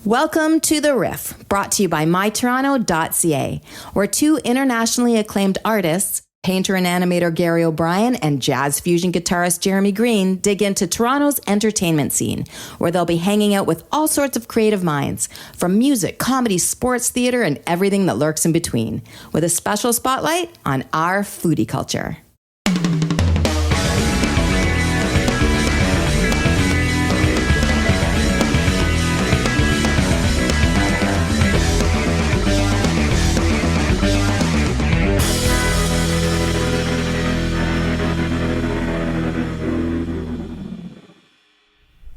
Welcome to The Riff, brought to you by mytoronto.ca, where two internationally acclaimed artists, painter and animator Gary O'Brien and jazz fusion guitarist Jeremy Green, dig into Toronto's entertainment scene, where they'll be hanging out with all sorts of creative minds, from music, comedy, sports, theater, and everything that lurks in between, with a special spotlight on our foodie culture.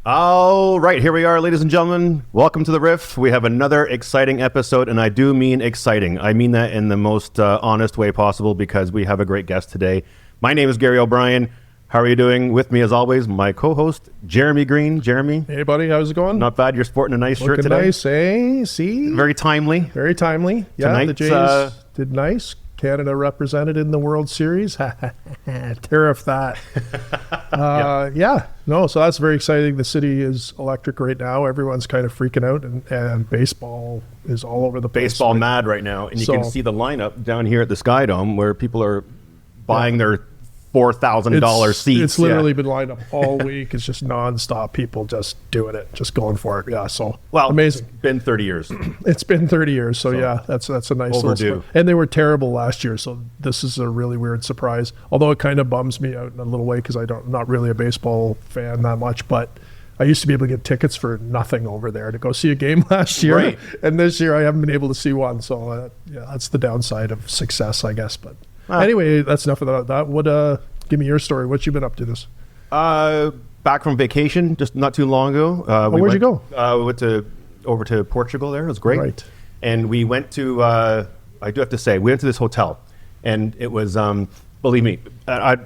All right, here we are, ladies and gentlemen. Welcome to The Riff. We have another exciting episode, and I do mean exciting. I mean that in the most honest way possible, because we have a great guest today. My name is Gary O'Brien. How are you doing? With me, as always, my co-host, Jeremy Green. Jeremy. Hey, buddy. How's it going? Not bad. You're sporting a nice shirt today. Nice, eh? See? Very timely. Very timely. Yeah, Tonight, the Jays did nice. Canada represented in the World Series. Tariff that. So that's very exciting. The city is electric right now. Everyone's kind of freaking out, and baseball is all over the place. Baseball mad right now. And you can see the lineup down here at the Sky Dome where people are buying their $4,000 seats. It's literally been lined up all week. It's just nonstop. People just doing it, just going for it. Yeah, so amazing. It's been 30 years. It's been 30 years. So yeah, that's a nice overdue. And they were terrible last year, so this is a really weird surprise. Although it kind of bums me out in a little way because I'm not really a baseball fan that much, but I used to be able to get tickets for nothing over there to go see a game last year. Right. And this year I haven't been able to see one. So that's the downside of success, I guess. But anyway, that's enough of that. Give me your story. What you been up to this? Back from vacation just not too long ago. Where'd you go? We went over to Portugal there. It was great. Right. And we went to, I do have to say, we went to this hotel. And it was, believe me, I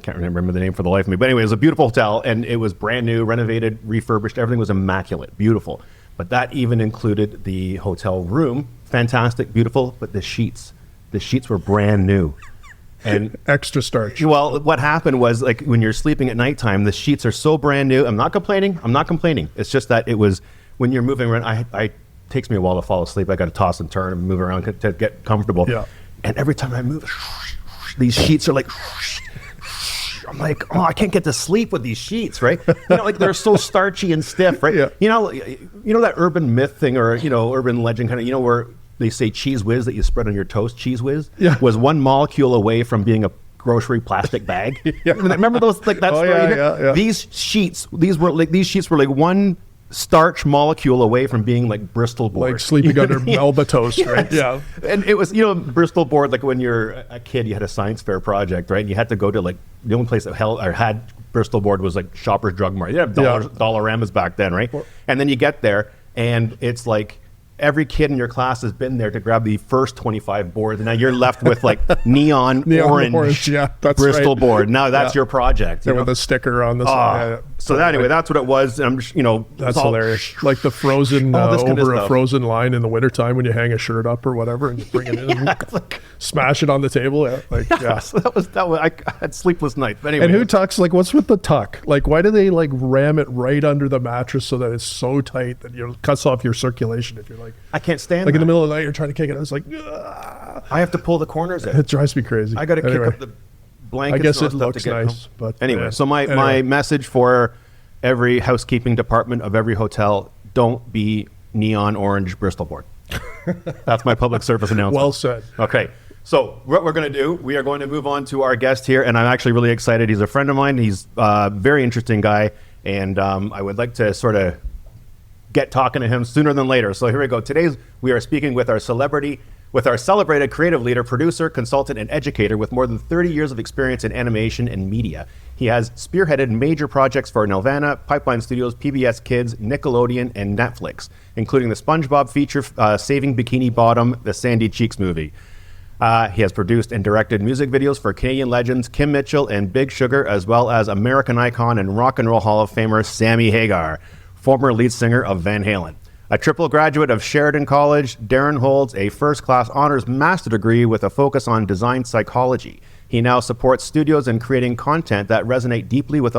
can't remember the name for the life of me. But anyway, it was a beautiful hotel. And it was brand new, renovated, refurbished. Everything was immaculate, beautiful. But that even included the hotel room. Fantastic, beautiful. But the sheets were brand new. And extra starch. Well, what happened was, like, when you're sleeping at nighttime, the sheets are so brand new. I'm not complaining. It's just that it was, when you're moving around, it takes me a while to fall asleep. I got to toss and turn and move around to get comfortable. Yeah. And every time I move, these sheets are like, I'm like, oh, I can't get to sleep with these sheets, right? Like they're so starchy and stiff, right? Yeah. You know that urban myth thing, or urban legend kind of, where they say Cheese Whiz that you spread on your toast, Cheese Whiz, was one molecule away from being a grocery plastic bag. Yeah. Remember those, like that story? Yeah. These sheets were like one starch molecule away from being like Bristol board. Like sleeping under Melba toast, right? Yeah. And it was, Bristol board, like when you're a kid, you had a science fair project, right? And you had to go to, like, the only place that had Bristol board was like Shoppers Drug Mart. You had Dollaramas back then, right? And then you get there and it's like, every kid in your class has been there to grab the first 25 boards, and now you're left with like neon orange that's Bristol right. board. Now that's your project. With a sticker on the side. So anyway, that's what it was. And I'm just, that's hilarious. Like the frozen, over a frozen line in the wintertime when you hang a shirt up or whatever and you bring it in and smash it on the table. So that was I had sleepless nights. But anyway. And who tucks, like, what's with the tuck? Like, why do they like ram it right under the mattress so that it's so tight that it cuts off your circulation if you're like, I can't stand like that. In the middle of the night you're trying to kick it. I was like, ugh. I have to pull the corners in. It drives me crazy. I got to kick up the blankets. I guess it looks nice, but anyway. So my message for every housekeeping department of every hotel: don't be neon orange Bristol board. That's my public service announcement. Well said. Okay. So what we're going to do, we are going to move on to our guest here, and I'm actually really excited. He's a friend of mine. He's a very interesting guy, and I would like to sort of get talking to him sooner than later. So here we go. Today we are speaking with our celebrated creative leader, producer, consultant, and educator with more than 30 years of experience in animation and media. He has spearheaded major projects for Nelvana, Pipeline Studios, PBS Kids, Nickelodeon, and Netflix, including the SpongeBob feature, Saving Bikini Bottom, the Sandy Cheeks movie. He has produced and directed music videos for Canadian legends Kim Mitchell and Big Sugar, as well as American icon and Rock and Roll Hall of Famer Sammy Hagar, former lead singer of Van Halen. A triple graduate of Sheridan College, Darin holds a first-class honors master degree with a focus on design psychology. He now supports studios in creating content that resonate deeply with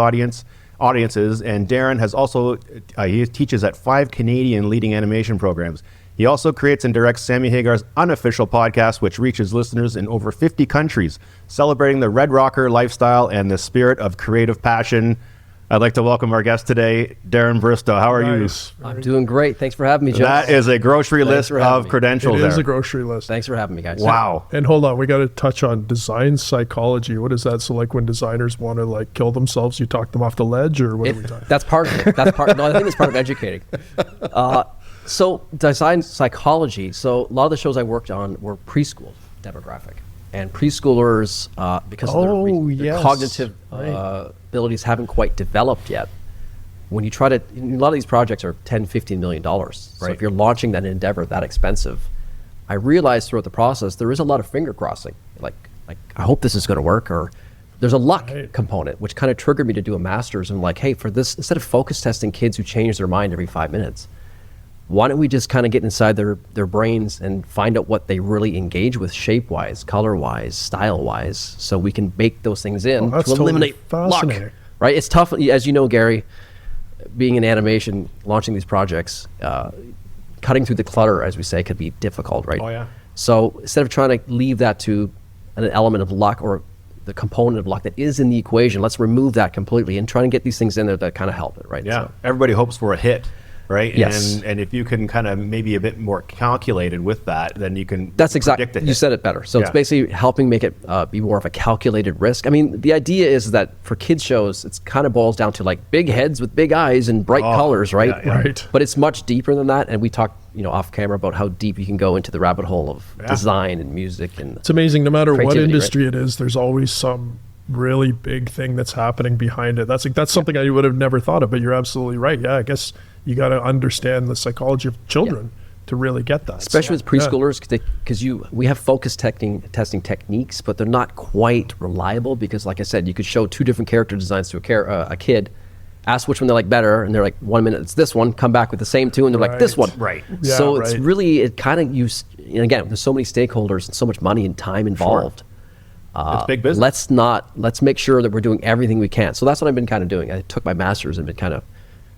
audiences. And Darin has also, he teaches at 5 Canadian leading animation programs. He also creates and directs Sammy Hagar's unofficial podcast, which reaches listeners in over 50 countries, celebrating the Red Rocker lifestyle and the spirit of creative passion. I'd like to welcome our guest today, Darin Bristow. How are you? I'm doing great. Thanks for having me, Joe. That is a grocery list of credentials. It there. is a grocery list. Thanks for having me, guys. Wow. And hold on, we got to touch on design psychology. What is that? So like when designers want to like kill themselves, you talk them off the ledge, or what are we talking? That's part of it. That's part. No, I think it's part of educating. So design psychology. So a lot of the shows I worked on were preschool demographic, and preschoolers, because of their cognitive abilities haven't quite developed yet. When you try to, a lot of these projects are $10-15 million. Right. So if you're launching that endeavor that expensive, I realized throughout the process there is a lot of finger crossing. Like I hope this is going to work, or there's a luck component, which kind of triggered me to do a master's. And like, hey, for this, instead of focus testing kids who change their mind every 5 minutes, why don't we just kind of get inside their brains and find out what they really engage with shape-wise, color-wise, style-wise, so we can bake those things in to eliminate luck. Right? It's tough, as you know, Gary, being in animation, launching these projects, cutting through the clutter, as we say, could be difficult, right? Oh, yeah. So instead of trying to leave that to an element of luck or the component of luck that is in the equation, let's remove that completely and try and get these things in there that kind of help it, right? Yeah. So, everybody hopes for a hit. Right. Yes. And if you can kind of maybe a bit more calculated with that, then you can. That's exactly. Predict a hit. You said it better. So it's basically helping make it be more of a calculated risk. I mean, the idea is that for kids shows, it's kind of boils down to like big heads with big eyes and bright colors, right? Yeah. Right. But it's much deeper than that. And we talk, off camera about how deep you can go into the rabbit hole of design and music and. It's amazing. No matter what industry right? it is, there's always some really big thing that's happening behind it. That's something I would have never thought of, but you're absolutely right. Yeah, I guess you got to understand the psychology of children to really get that. Especially with preschoolers, because we have focus testing techniques, but they're not quite reliable because, like I said, you could show 2 different character designs to a kid, ask which one they like better, and they're like, 1 minute it's this one, come back with the same 2, and they're like, this one. Right. Yeah, so it's really, it kind of again, there's so many stakeholders and so much money and time involved. Sure. It's big business. Let's make sure that we're doing everything we can. So that's what I've been kind of doing. I took my master's and been kind of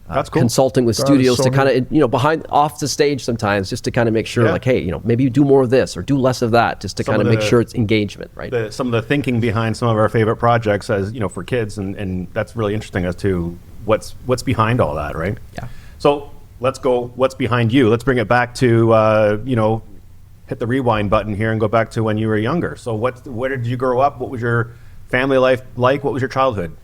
that's cool. Consulting with studios to kind of, behind off the stage sometimes, just to kind of make sure like, hey, maybe you do more of this or do less of that, just to kind of make sure it's engagement, right? Some of the thinking behind some of our favorite projects as, for kids. And that's really interesting as to what's behind all that, right? Yeah. So let's go, what's behind you? Let's bring it back to, hit the rewind button here and go back to when you were younger. So where did you grow up? What was your family life like? What was your childhood?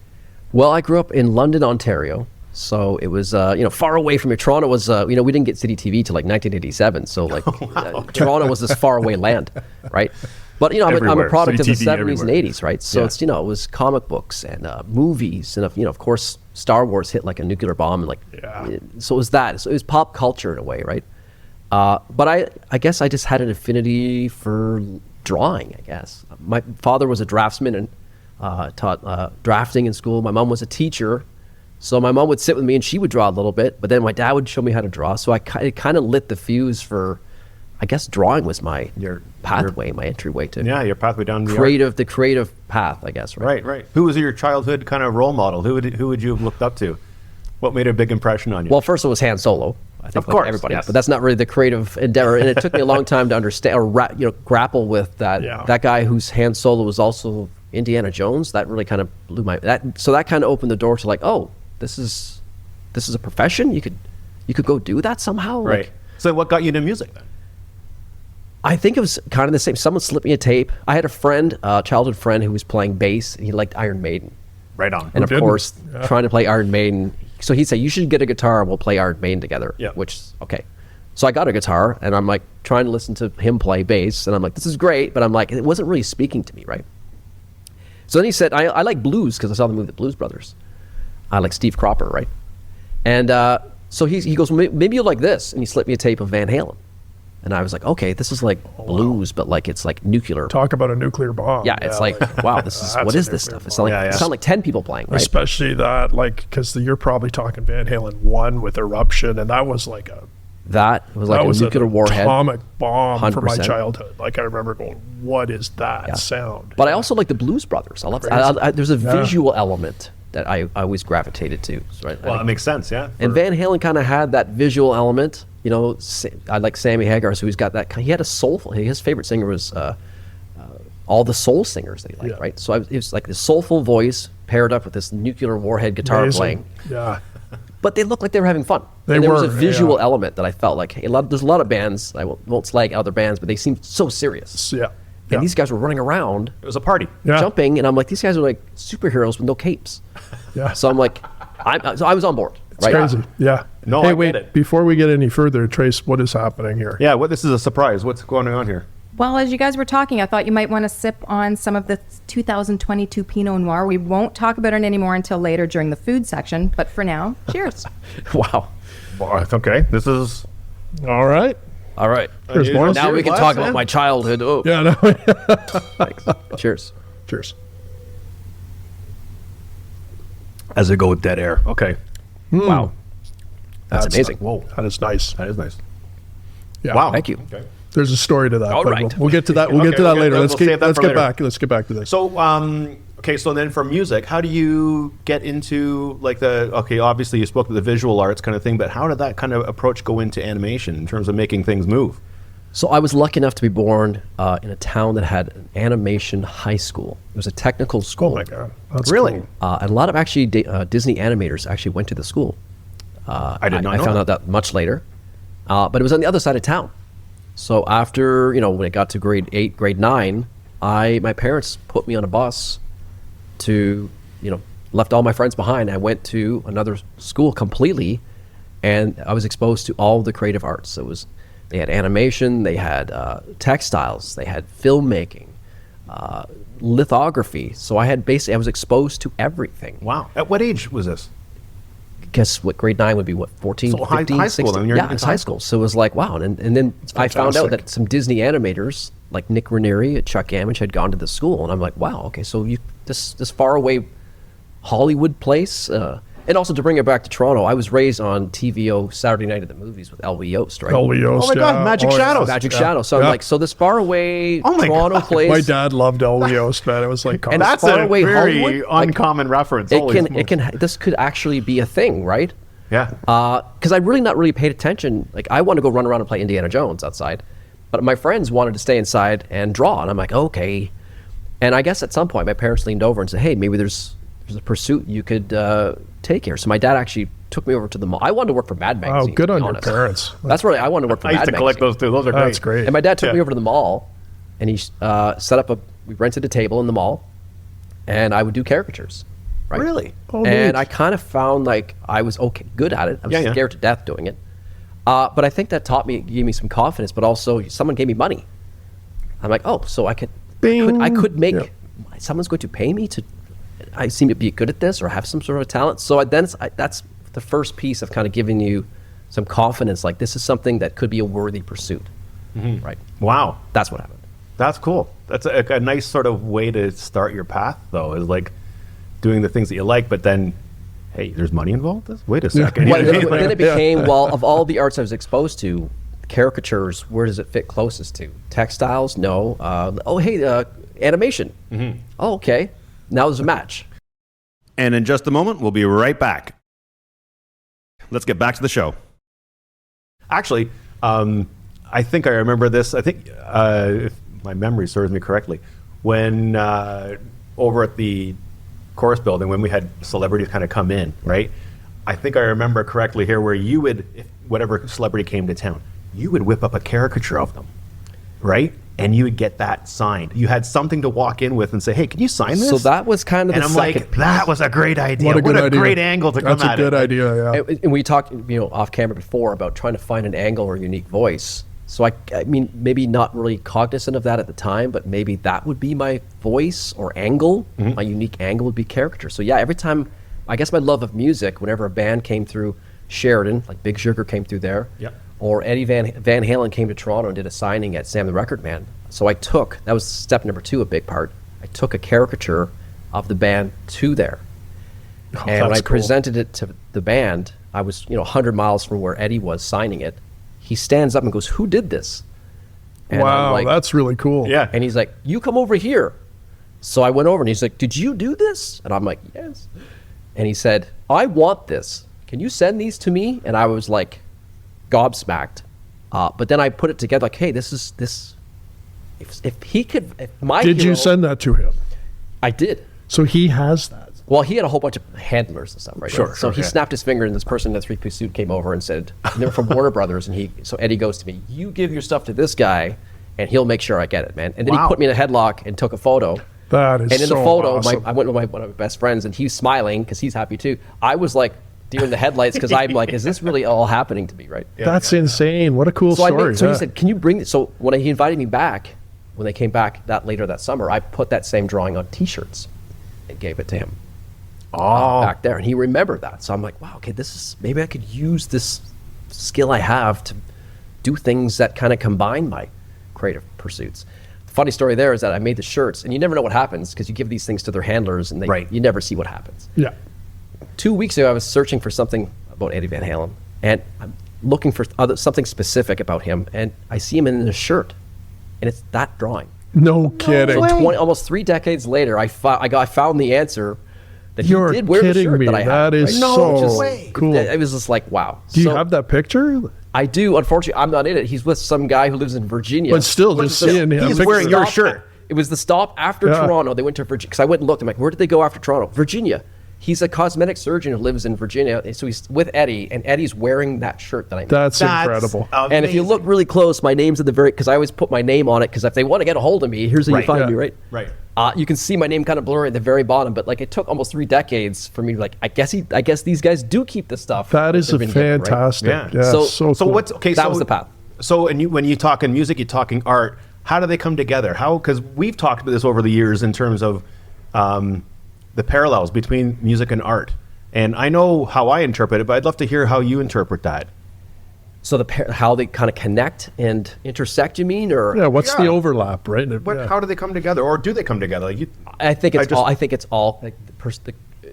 Well, I grew up in London, Ontario. So it was, far away from here. Toronto was, we didn't get city TV till like 1987. So like Toronto was this far away land, right? But, I'm a product of the 70s and 80s, right? So it's, it was comic books and movies. And, of course, Star Wars hit like a nuclear bomb. And so it was that. So it was pop culture in a way, right? But I guess I just had an affinity for drawing, I guess. My father was a draftsman and taught drafting in school. My mom was a teacher. So my mom would sit with me and she would draw a little bit, but then my dad would show me how to draw. So it kind of lit the fuse for, I guess drawing was my pathway, my entryway to your pathway down the creative path, I guess. Right. Who was your childhood kind of role model? Who would you have looked up to? What made a big impression on you? Well, first it was Han Solo. I think of course, everybody, but that's not really the creative endeavor. And it took me a long time to understand or grapple with that. That guy whose Han Solo was also Indiana Jones. That really kind of blew so that kind of opened the door to like, oh, this is a profession. You could go do that somehow. Right. Like, so what got you into music then? I think it was kind of the same. Someone slipped me a tape. I had a friend, childhood friend, who was playing bass. And he liked Iron Maiden. Right on. And of course, trying to play Iron Maiden. So he'd say, you should get a guitar and we'll play Iron Maiden together. Yeah. Which, okay. So I got a guitar and I'm like trying to listen to him play bass. And I'm like, this is great. But I'm like, it wasn't really speaking to me, right? So then he said, I like blues because I saw the movie The Blues Brothers. I like Steve Cropper, right? And so he goes, maybe you'll like this. And he slipped me a tape of Van Halen. And I was like, okay, this is like blues, but like it's like nuclear. Talk about a nuclear bomb. Yeah, it's like, wow, this is what is this stuff? It's like it sounds like 10 people playing, right? Especially that, like, because you're probably talking Van Halen 1 with Eruption, and that was like a nuclear warhead, atomic bomb 100%. for my childhood. Like I remember going, what is that sound? But I also like the Blues Brothers. I love. There's a visual element that I always gravitated to. So Well, that makes sense, yeah. and Van Halen kind of had that visual element. You know, I like Sammy Hagar, so he's got that. He had a soulful. His favorite singer was all the soul singers that he liked, right? So it was like this soulful voice paired up with this nuclear warhead guitar Amazing. playing. Yeah. But they looked like they were having fun. They and there was were, a visual yeah. element that I felt like, hey, there's a lot of bands, I won't slag other bands, but they seemed so serious. Yeah. And these guys were running around, It was a party. Yeah. jumping, and I'm like, these guys are like superheroes with no capes. Yeah. So I'm like, so I was on board. It's right? crazy. Yeah. No, hey, I wait, get it. before we get any further, Trace, what is happening here? Yeah, this is a surprise. What's going on here? Well, as you guys were talking, I thought you might want to sip on some of the 2022 Pinot Noir. We won't talk about it anymore until later during the food section, but for now, cheers. Wow. Well, it's okay. This is... All right. All right. Cheers, boys. Now we can Glass, talk man. about my childhood. Oh, Yeah, no. thanks. Cheers. Cheers. As I go with dead air. Okay. Wow. That's amazing. Whoa. That is nice. That is nice. Yeah. Wow. Thank you. Okay. There's a story to that. All but right. We'll get to that. We'll Okay, get to that we'll later. get- Let's we'll get save that let's for get later. back. Let's get back to this. So, okay, so then for music, how do you get into like obviously you spoke to the visual arts kind of thing, but how did that kind of approach go into animation in terms of making things move? So I was lucky enough to be born in a town that had an animation high school. It was a technical school. Oh my God. That's Really? cool. And a lot of actually Disney animators actually went to the school. I did not I know found that. out that much later. But it was on the other side of town. So after, when it got to grade 8, grade 9, my parents put me on a bus to, left all my friends behind. I went to another school completely, and I was exposed to all the creative arts. So they had animation, they had textiles, they had filmmaking, lithography. So I was exposed to everything. Wow. At what age was this? Guess what grade 9 would be, 14, So high 15, school, 16? then you're Yeah, in it's high high school. So it was like, wow. And then I found out fantastic. that some Disney animators, like Nick Raniere, Chuck Gamage, had gone to the school. And I'm like, wow, okay, so this far away Hollywood place. And also to bring it back to Toronto, I was raised on TVO Saturday Night at the Movies with Elway Yost, right? Elway Yost, Oh my God, yeah. Magic yeah. Shadows. Magic Yeah. Shadow. So I'm Yeah. like, so this far away Oh my Toronto God. place. My dad loved Elway Yost, man. It was like And That's far a away very Hollywood, like, uncommon reference. It Holy can smokes. this could actually be a thing, right? Yeah. Because I really not really paid attention. Like I wanted to go run around and play Indiana Jones outside, but my friends wanted to stay inside and draw, and I'm like, okay. And I guess at some point my parents leaned over and said, hey, maybe there's a pursuit you could take here. So my dad actually took me over to the mall. I wanted to work for Mad Magazine. Oh, good to be on your honest. parents. That's where I wanted to work for I used Mad to collect Magazine. those too. Those are great. That's great. And my dad took me Yeah. over to the mall, and he set up we rented a table in the mall, and I would do caricatures. Right? Really? Oh, And neat. I kind of found like I was good at it. I was Yeah, yeah. scared to death doing it. But I think that gave me some confidence, but also someone gave me money. I'm like, oh, so I could make, Yeah. someone's going to pay me I seem to be good at this or have some sort of talent. So that's the first piece of kind of giving you some confidence, like this is something that could be a worthy pursuit. Right? Wow. That's what happened. That's cool. That's a nice sort of way to start your path, though, is like doing the things that you like, but then, hey, there's money involved? Wait a second. Well, You know what I mean? then it became, well, of all the arts I was exposed to, caricatures, where does it fit closest to? Textiles? No. Animation. Oh, okay. Now there's a match. And in just a moment, we'll be right back. Let's get back to the show. Actually, I think I remember this. I think, if my memory serves me correctly, when over at the chorus building, when we had celebrities kind of come in, right? I think I remember correctly here where you would, if whatever celebrity came to town, you would whip up a caricature of them, right? And you would get that signed. You had something to walk in with and say, hey, can you sign this? So that was kind of and the I'm second like, piece. that was a great idea. What a good idea. Great angle to That's come a at good it. idea, yeah. And we talked, off camera before about trying to find an angle or a unique voice. So I mean, maybe not really cognizant of that at the time, but maybe that would be my voice or angle. My unique angle would be caricature. So yeah, every time, I guess my love of music, whenever a band came through Sheridan, like Big Sugar came through there, Yep. or Eddie Van Halen came to Toronto and did a signing at Sam the Record Man. So that was step number 2, a big part. I took a caricature of the band to there. And when I that's cool. presented it to the band, I was 100 miles from where Eddie was signing it. He stands up and goes, who did this? And I'm Wow, like, that's really cool. Yeah. and he's like, you come over here. So I went over and he's like, did you do this? And I'm like, yes. and he said, I want this. Can you send these to me? And I was like gobsmacked. But then I put it together like, hey, this. If he could, if my Did hero, you send that to him? I did. So he has that. Well, he had a whole bunch of handlers and stuff, right? Sure, So he snapped his finger, and this person in the three-piece suit came over and said, and they were from Warner Brothers, and so Eddie goes to me, you give your stuff to this guy, and he'll make sure I get it, man. And then he put me in a headlock and took a photo. That is And in so the photo, awesome. I went with one of my best friends, and he's smiling because he's happy too. I was like deer in the headlights because I'm like, is this really all happening to me, right? That's insane. What a cool So story. he said, can you bring this? So when he invited me back, when they came back later that summer, I put that same drawing on T-shirts and gave it to him. Back there, and he remembered that. So I'm like, wow, okay, maybe I could use this skill I have to do things that kind of combine my creative pursuits. The funny story there is that I made the shirts, and you never know what happens because you give these things to their handlers, and you never see what happens. Yeah. 2 weeks ago, I was searching for something about Eddie Van Halen, and I'm looking for something specific about him, and I see him in a shirt, and it's that drawing. No kidding. So almost 3 decades later, I found the answer. That You're he did wear the kidding shirt me. that I had. That is so cool. It was just like, wow. Do you have that picture? I do. Unfortunately, I'm not in it. He's with some guy who lives in Virginia. But still, just seeing him. He's wearing your shirt. It was the stop after Toronto. They went to Virginia. Because I went and looked. I'm like, where did they go after Toronto? Virginia. He's a cosmetic surgeon who lives in Virginia. So he's with Eddie, and Eddie's wearing that shirt that I made. That's incredible. And if you look really close, my name's at the very, because I always put my name on it, because if they want to get a hold of me, here's how you find me, right? Right. You can see my name kind of blurry at the very bottom, but like it took almost 3 decades for me to like, I guess these guys do keep this stuff. That is they've been given, right? fantastic. Yeah. Yeah. So cool. what's okay? That was the path. So, and when you talk in music, you're talking art. How do they come together? Because we've talked about this over the years in terms of the parallels between music and art. And I know how I interpret it, but I'd love to hear how you interpret that. So how they kind of connect and intersect, you mean, or what's the overlap, right? How do they come together, or do they come together? Like I think it's all like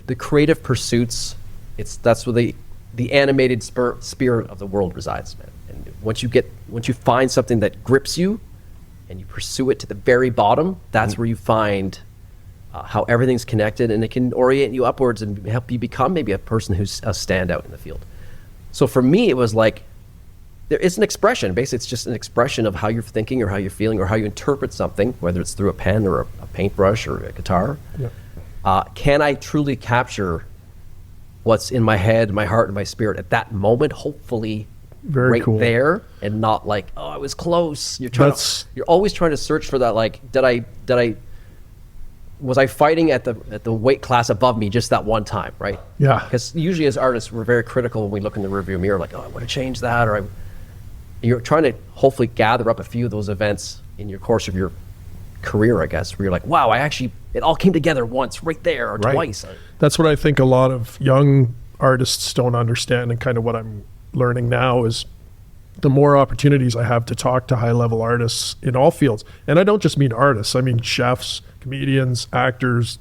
the creative pursuits. That's where the animated spirit of the world resides, man. And once you find something that grips you, and you pursue it to the very bottom, that's where you find how everything's connected, and it can orient you upwards and help you become maybe a person who's a standout in the field. So for me, it was like, it's an expression. Basically, it's just an expression of how you're thinking or how you're feeling or how you interpret something, whether it's through a pen or a paintbrush or a guitar. Yeah. Can I truly capture what's in my head, my heart, and my spirit at that moment, hopefully Very cool. there, and not like, oh, I was close. You're always trying to search for that, like, was I fighting at the weight class above me just that one time, right? Yeah. Because usually as artists, we're very critical when we look in the rearview mirror, like, oh, I want to change that, or you're trying to hopefully gather up a few of those events in your course of your career, I guess, where you're like, wow, it all came together once, right there, or twice. That's what I think a lot of young artists don't understand, and kind of what I'm learning now is the more opportunities I have to talk to high-level artists in all fields, and I don't just mean artists, I mean chefs, comedians, actors,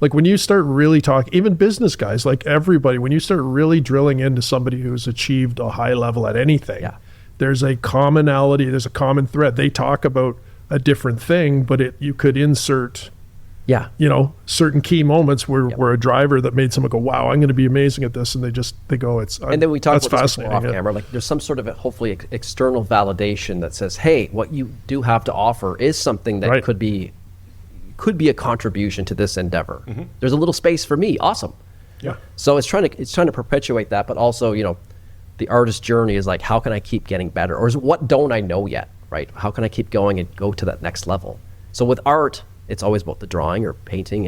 like when you start really talking, even business guys, like everybody, when you start really drilling into somebody who's achieved a high level at anything, there's a commonality, there's a common thread. They talk about a different thing, but you could insert certain key moments where a driver that made someone go, wow, I'm going to be amazing at this, and they go, and then we talk about this fascinating. Off camera, like there's some sort of hopefully external validation that says, hey, what you do have to offer is something that could be a contribution to this endeavor. Mm-hmm. There's a little space for me. Awesome. Yeah. So it's trying to perpetuate that, but also, the artist's journey is like, how can I keep getting better? Or what don't I know yet, right? How can I keep going and go to that next level? So with art, it's always about the drawing or painting.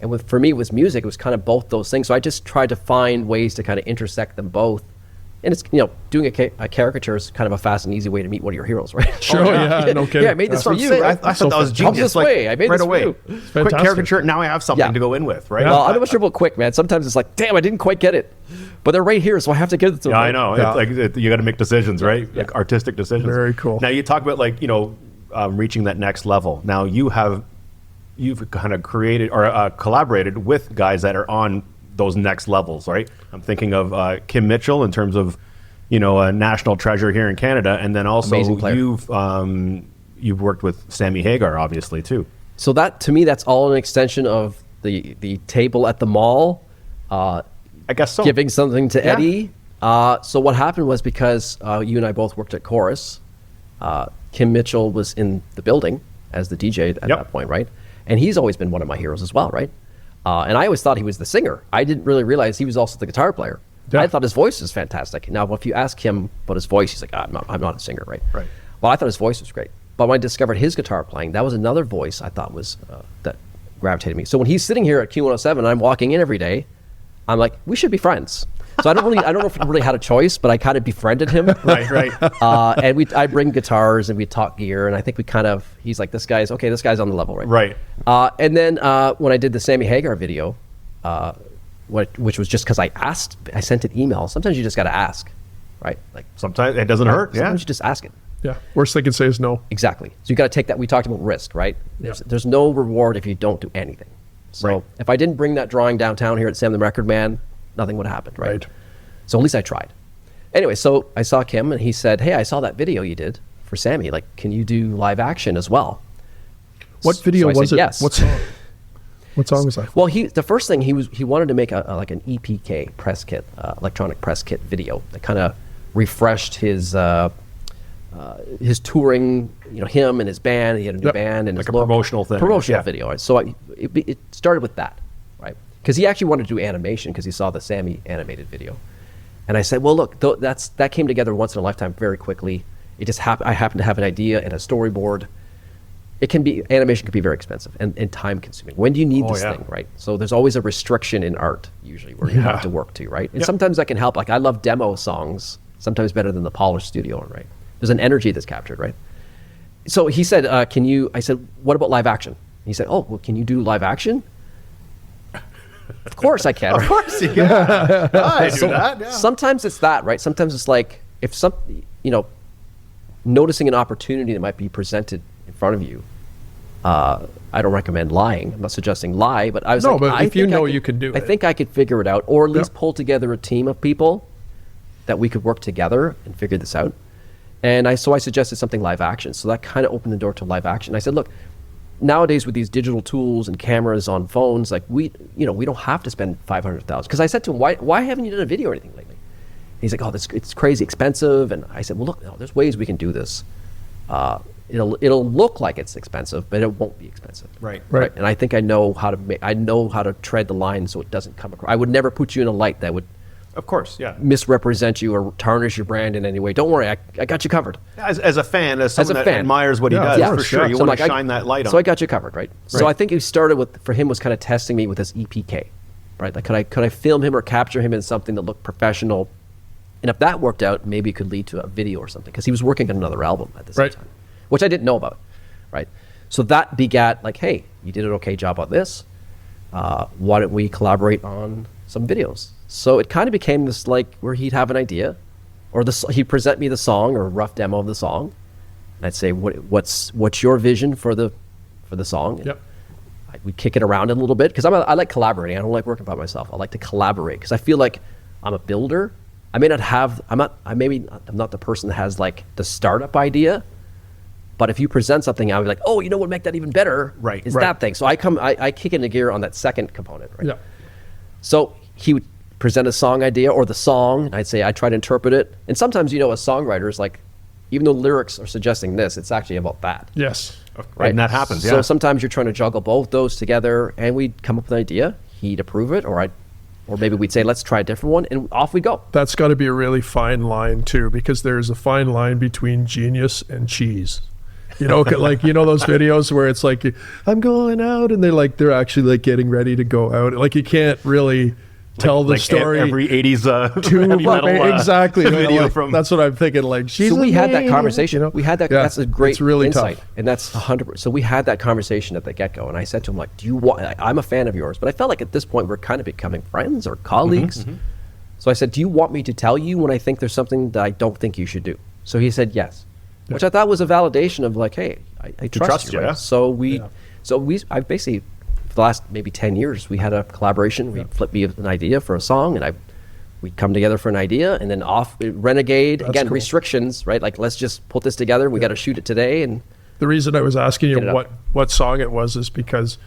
And for me, it was music. It was kind of both those things. So I just tried to find ways to kind of intersect them both. And it's, doing a caricature is kind of a fast and easy way to meet one of your heroes, right? Sure, no kidding. Yeah, I made this for you, right? I thought that was genius. This way. I made right this away. For you. Quick caricature. Now I have something to go in with, right? Well, I'm not sure about quick, man. Sometimes it's like, damn, I didn't quite get it, but they're right here, so I have to get it to them. Yeah, I know. Yeah. It's like you got to make decisions, right? Yeah. Like artistic decisions. Very cool. Now you talk about reaching that next level. Now you've kind of created or collaborated with guys that are on those next levels, right? I'm thinking of Kim Mitchell in terms of a national treasure here in Canada, and then also you've worked with Sammy Hagar, obviously too. So that, to me, that's all an extension of the table at the mall. I guess so. Giving something to Eddie. So what happened was because you and I both worked at Chorus, Kim Mitchell was in the building as the DJ at that point, right? And he's always been one of my heroes as well, right? And I always thought he was the singer. I didn't really realize he was also the guitar player. I thought his voice was fantastic. Now, if you ask him about his voice, he's like, I'm not a singer, right? Right. Well, I thought his voice was great. But when I discovered his guitar playing, that was another voice I thought was that gravitated me. So when he's sitting here at Q107 and I'm walking in every day, I'm like, we should be friends. So I don't know if I really had a choice, but I kind of befriended him. Right. And I bring guitars and we talk gear, and I think he's like, this guy's on the level, right? Right. And then when I did the Sammy Hagar video, which was just because I sent an email. Sometimes you just got to ask, right? Like Sometimes it doesn't hurt. Sometimes you just ask it. Yeah. Worst they can say is no. Exactly. So you got to take that. We talked about risk, right? There's no reward if you don't do anything. So if I didn't bring that drawing downtown here at Sam the Record Man, nothing would have happened, right? So at least I tried. Anyway, so I saw Kim and he said, hey, I saw that video you did for Sammy. Like, can you do live action as well? What video was it? Yes. What song? What song was that? Well, the first thing he wanted to make like an EPK press kit, electronic press kit video that kind of refreshed his touring, him and his band. He had a new band and like his a promotional thing. Promotional video. Right? So it started with that, right? Because he actually wanted to do animation because he saw the Sammy animated video. And I said, well, look, that came together once in a lifetime very quickly. It just I happened to have an idea and a storyboard. Animation can be very expensive and time consuming. When do you need this thing, right? So there's always a restriction in art, usually, where you have to work to, right? And sometimes that can help. Like, I love demo songs, sometimes better than the polished studio one, right? There's an energy that's captured, right? So he said, I said, what about live action? He said, oh, well, can you do live action? Of course I can. Of course you can. I do that. Yeah. Sometimes it's that, right? Sometimes it's like if noticing an opportunity that might be presented in front of you. I don't recommend lying. I'm not suggesting lie, but I was but if you know you can do it. I think I could figure it out, or at least pull together a team of people that we could work together and figure this out. And so I suggested something live action. So that kind of opened the door to live action. I said, look, nowadays with these digital tools and cameras on phones, like we don't have to spend $500,000. Because I said to him, why haven't you done a video or anything lately? And he's like, oh, it's crazy expensive. And I said, well, look, there's ways we can do this. It'll look like it's expensive, but it won't be expensive. Right. And I think I know how to tread the line so it doesn't come across. I would never put you in a light that would, of course, misrepresent you or tarnish your brand in any way. Don't worry, I got you covered. As a fan, as someone that admires what he does, for sure, you want to shine that light on. So I got you covered, right? So I think he started for him was kind of testing me with this EPK, right? Like, could I film him or capture him in something that looked professional? And if that worked out, maybe it could lead to a video or something, because he was working on another album at the same time, which I didn't know about, right? So that begat, like, hey, you did an okay job on this. Why don't we collaborate on some videos? So it kind of became this, like, where he'd have an idea, or he'd present me the song or a rough demo of the song, and I'd say, what's your vision for the song? Yep. We'd kick it around a little bit, because I like collaborating. I don't like working by myself. I like to collaborate, because I feel like I'm a builder. I'm not the person that has, like, the startup idea, but if you present something, I would be like, oh, you know what would make that even better? Right. Is that thing. So I kick into gear on that second component, right? Yeah. So he would present a song idea or the song, and I'd say I try to interpret it. And sometimes, as songwriters, like, even though lyrics are suggesting this, it's actually about that. Yes. Right? And that happens, So sometimes you're trying to juggle both those together, and we'd come up with an idea, he'd approve it, or maybe we'd say, let's try a different one, and off we go. That's got to be a really fine line, too, because there's a fine line between genius and cheese. Like, those videos where it's like, I'm going out, and they're actually, like, getting ready to go out. Like, you can't really tell the story. Every 80s heavy metal, exactly. video from. That's what I'm thinking. Like, so we had that conversation. We had that. Yeah, that's a great it's really insight, tough. and that's 100%. So we had that conversation at the get-go, and I said to him, like, I'm a fan of yours, but I felt like at this point we're kind of becoming friends or colleagues. Mm-hmm. So I said, do you want me to tell you when I think there's something that I don't think you should do? So he said yes, which I thought was a validation of, like, hey, I trust you. Right? Yeah. So I basically, for the last maybe 10 years, we had a collaboration. He flipped me an idea for a song, and we'd come together for an idea, and then off, Renegade, again, cool. Restrictions, right? Like, let's just put this together. We got to shoot it today. And the reason I was asking you what song it was is because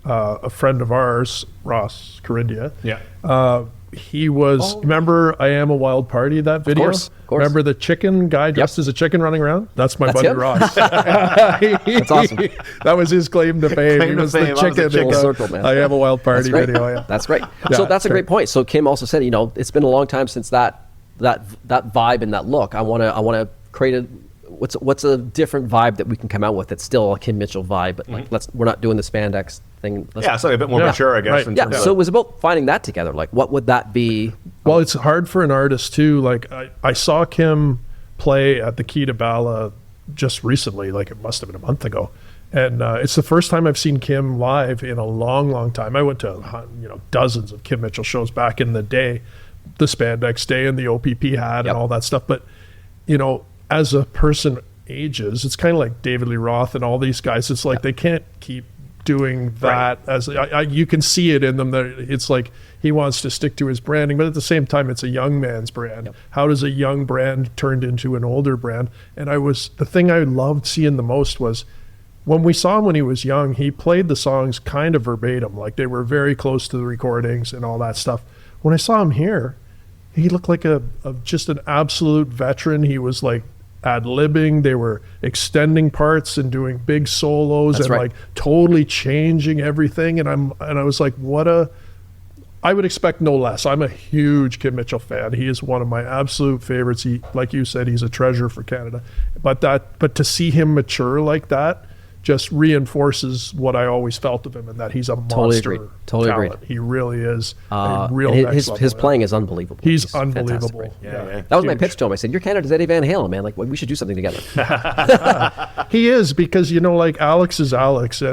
a friend of ours, Ross Corindia. Yeah. He was, remember I Am a Wild Party, that video? Of course. Remember the chicken guy dressed as a chicken running around? That's my buddy him? Ross. That's awesome. That was his claim to fame. Claim He to was fame. the I was the chicken. chicken. in the Circle, man. I Am a Wild Party That's great. video. Yeah. That's great. Yeah, So that's a great. great point. So Kim also said, it's been a long time since that vibe and that look. I want to create what's a different vibe that we can come out with. That's still a Kim Mitchell vibe, but like we're not doing the spandex thing. Yeah, so a bit more Yeah, mature, I guess. right. in Yeah, terms so of- it was about finding that together. Like, what would that be? Well, it's hard for an artist too. Like I saw Kim play at the Key to Bala just recently, like it must have been a month ago. And it's the first time I've seen Kim live in a long, long time. I went to dozens of Kim Mitchell shows back in the day, the spandex day and the OPP hat and all that stuff. But, as a person ages, it's kind of like David Lee Roth and all these guys. It's like they can't keep doing that. As you can see it in them that it's like he wants to stick to his branding, but at the same time it's a young man's brand. How does a young brand turned into an older brand? And the thing I loved seeing the most was when we saw him when he was young, he played the songs kind of verbatim, like they were very close to the recordings and all that stuff. When I saw him here, he looked like just an absolute veteran. He was like ad-libbing. They were extending parts and doing big solos. That's and right. like totally changing everything. And I was like, I would expect no less. I'm a huge Kim Mitchell fan. He is one of my absolute favorites. He, like you said, he's a treasure for Canada. But to see him mature like that just reinforces what I always felt of him, and that he's a monster Totally talent. agreed. He really is a And real his next level, playing is unbelievable. He's fantastic, unbelievable. right? Yeah. That was my Huge. pitch to him. I said, "You're Canada's Eddie Van Halen, man. Like, we should do something together." He is, because like Alex is Alex,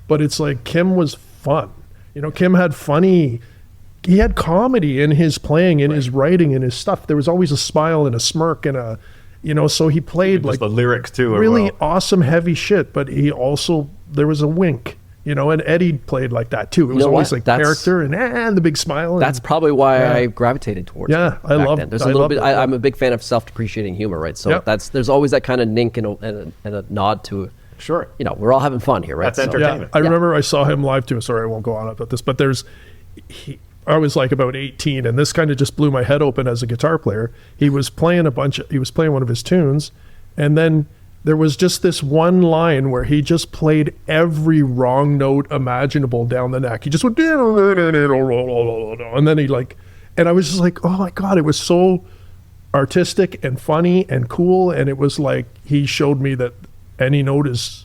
but it's like Kim was fun. Kim had he had comedy in his playing, in his writing, in his stuff. There was always a smile and a smirk and a so he played just like the lyrics too. really Well. awesome heavy shit, but there was a wink. And Eddie played like that too. It was know always what? like That's- character and the big smile. That's probably why I gravitated towards. Yeah, it I back love- then. There's I a little love bit. it. I'm a big fan of self-depreciating humor, right? So Yep. there's always that kind of nink and a nod to. Sure. We're all having fun here, right? That's So- entertainment. I remember I saw him live too. Sorry, I won't go on about this, but I was like about 18, and this kind of just blew my head open as a guitar player. He was playing one of his tunes, and then there was just this one line where he just played every wrong note imaginable down the neck. He just went, and then and I was just like, oh my God, it was so artistic and funny and cool. And it was like, he showed me that any note is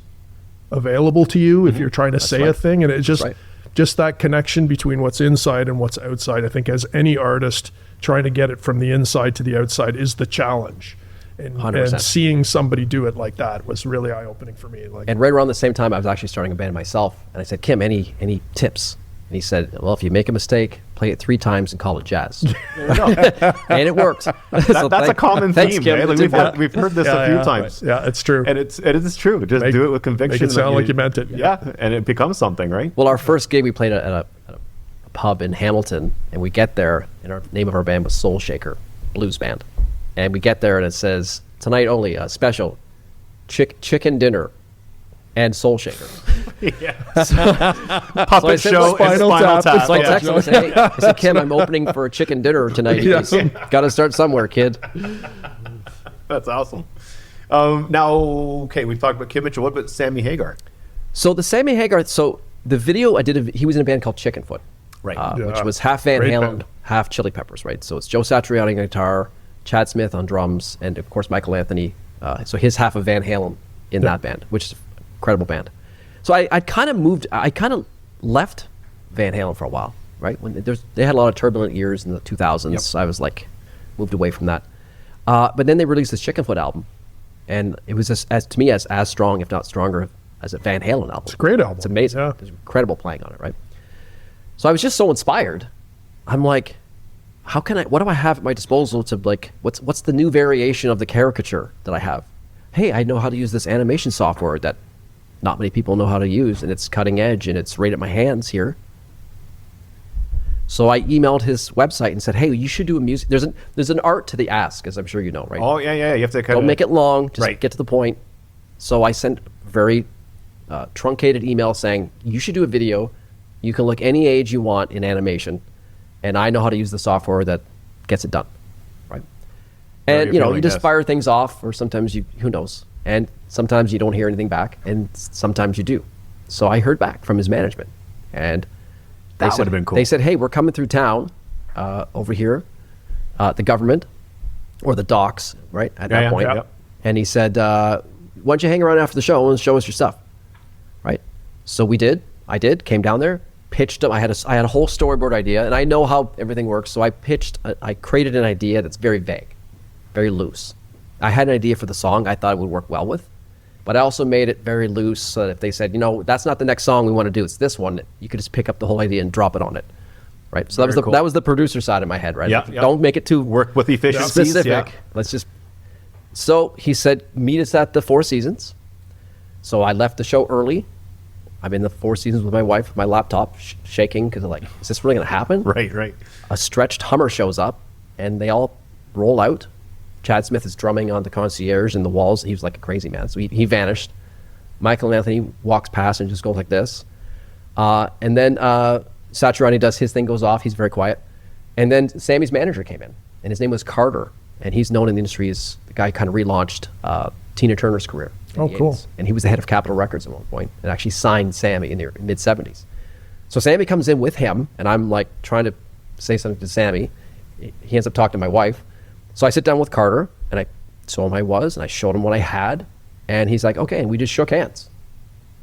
available to you if you're trying to say a thing. And it just, right. just that connection between what's inside and what's outside, I think as any artist trying to get it from the inside to the outside is the challenge. And 100%. seeing somebody do it like that was really eye-opening for me. And right around the same time, I was actually starting a band myself, and I said, "Kim, any tips?" And he said, "Well, if you make a mistake, play it 3 times and call it jazz." And it worked. That's a common theme, Kim. right? Like we've heard this a few times. Yeah, it's true. And it is true. Just do it with conviction. Make it sound like you meant it. Yeah, and it becomes something, right? Well, our first gig we played at a pub in Hamilton, and we get there, and our name of our band was Soul Shaker Blues Band, and we get there, and it says, "Tonight only, a special chicken dinner and Soul Shaker." Puppet I said, show "Spinal and Spinal Tap. So I Yeah. texted him and said, "Hey," I said, "Kim, I'm opening for a chicken dinner tonight. Yeah. Got to start somewhere, kid." That's awesome. Now, okay, we've talked about Kim Mitchell. What about Sammy Hagar? So the Sammy Hagar, so the video I did, he was in a band called Chickenfoot, Right. which Yeah. was half Van Great Halen, band. half Chili Peppers, right? So it's Joe Satriani on guitar, Chad Smith on drums, and of course Michael Anthony. So his half of Van Halen in that band, which is an incredible band. So I kind of left Van Halen for a while, right? When they had a lot of turbulent years in the 2000s. So I was like, moved away from that. But then they released this Chickenfoot album, and it was to me as strong, if not stronger, as a Van Halen album. It's a great album. It's amazing. Yeah. There's incredible playing on it, right? So I was just so inspired. I'm like, what do I have at my disposal to what's the new variation of the caricature that I have? Hey, I know how to use this animation software that not many people know how to use, and it's cutting edge, and it's right at my hands here. So I emailed his website and said, "Hey, you should do a music." There's an art to the ask, as I'm sure you know, right? Oh, yeah. You have to kind Don't make it long. Just Right. get to the point. So I sent very truncated email saying, "You should do a video You can look any age you want in animation, and I know how to use the software that gets it done, right? And, you know, you just fire things off, or sometimes you, who knows? And sometimes you don't hear anything back, and sometimes you do. So I heard back from his management, and That would have been cool. They said, hey, we're coming through town over here, the government, or the docks, right, at that point. Yeah. And he said, why don't you hang around after the show and show us your stuff, right? So we did. I did. Came down there, pitched them. I had a whole storyboard idea, and I know how everything works. So I created an idea that's very vague, very loose. I had an idea for the song I thought it would work well with, but I also made it very loose so that if they said, you know, that's not the next song we want to do, it's this one, you could just pick up the whole idea and drop it on it, right? So that was the producer side of my head, right? Yeah, Don't make it too work with efficiencies. specific. Yeah. Let's just. So he said, meet us at the Four Seasons. So I left the show early. I'm in the Four Seasons with my wife, with my laptop shaking because like, is this really going to happen? Right. A stretched Hummer shows up, and they all roll out. Chad Smith is drumming on the concierge and the walls. He was like a crazy man. So he vanished. Michael Anthony walks past and just goes like this. And then Satriani does his thing, goes off. He's very quiet. And then Sammy's manager came in, and his name was Carter. And he's known in the industry as the guy who kind of relaunched Tina Turner's career. Oh, cool. 80s. And he was the head of Capitol Records at one point and actually signed Sammy in the mid-'70s. So Sammy comes in with him, and I'm like trying to say something to Sammy. He ends up talking to my wife. So I sit down with Carter, and I told him I was, and I showed him what I had. And he's like, okay, and we just shook hands.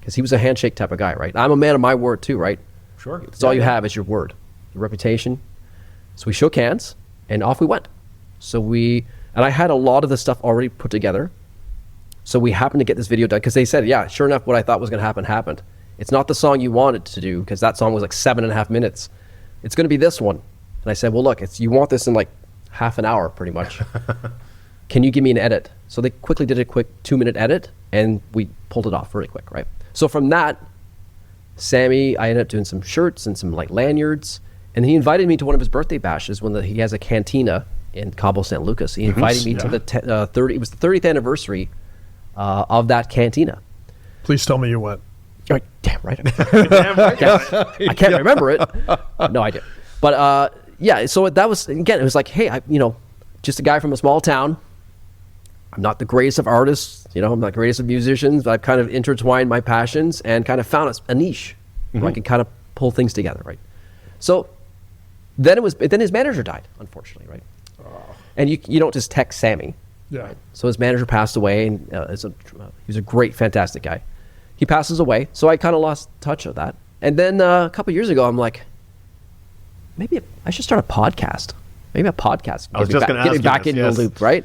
Because he was a handshake type of guy, right? I'm a man of my word too, right? Sure. That's all you have is your word, your reputation. So we shook hands, and off we went. And I had a lot of the stuff already put together. So we happened to get this video done, because they said, yeah, sure enough, what I thought was going to happen happened. It's not the song you wanted to do, because that song was like 7.5 minutes. It's going to be this one. And I said, well, look, you want this in like half an hour, pretty much. Can you give me an edit? So they quickly did a quick 2-minute edit, and we pulled it off really quick, right? So from that, Sammy, I ended up doing some shirts and some like lanyards, and he invited me to one of his birthday bashes when he has a cantina in Cabo, San Lucas. He invited me to the it was the 30th anniversary of that cantina. Please tell me you went. You're like, damn right. I can't remember it. No idea. But yeah, so that was, again, it was like, hey, just a guy from a small town. I'm not the greatest of artists, I'm not the greatest of musicians, but I've kind of intertwined my passions and kind of found a niche where I can kind of pull things together, right? So then his manager died, unfortunately, right? And you don't just text Sammy. Yeah. Right? So his manager passed away, and he was a great, fantastic guy. He passes away, so I kind of lost touch of that. And then a couple years ago, I'm like, maybe I should start a podcast. Maybe a podcast. I was just going to ask you back this, into the loop, right?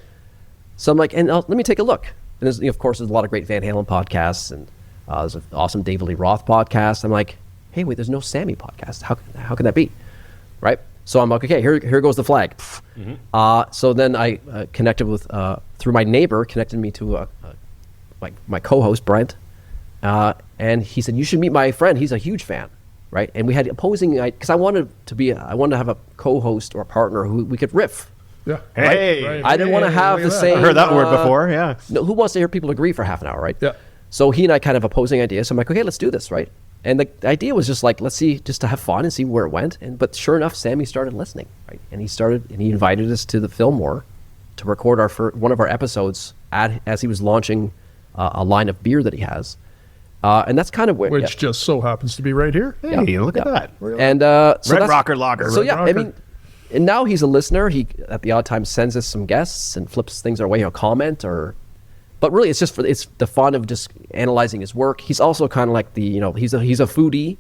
So I'm like, let me take a look. And of course, there's a lot of great Van Halen podcasts, and there's an awesome David Lee Roth podcast. I'm like, hey, wait, there's no Sammy podcast. How can that be, right? So I'm like, okay, here goes the flag. So then I connected with, through my neighbor, connected me to my co-host, Brent. And he said, you should meet my friend. He's a huge fan, right? And we had opposing, because I wanted to have a co-host or a partner who we could riff. Yeah. Hey. Right. I didn't want to have the same. I heard that word before, yeah. No, who wants to hear people agree for half an hour, right? Yeah. So he and I kind of opposing ideas. So I'm like, okay, let's do this, right? And the idea was just like, let's see, just to have fun and see where it went. But sure enough, Sammy started listening, right? And he invited us to the Fillmore to record one of our episodes as he was launching a line of beer that he has. And that's kind of where... Which just so happens to be right here. Hey, look at that. And so Red Rocker Lager. So Red yeah, Rocker. I mean, and now he's a listener. He, at the odd time, sends us some guests and flips things our way, a comment or... But really, it's the fun of just analyzing his work. He's also kind of like he's a foodie.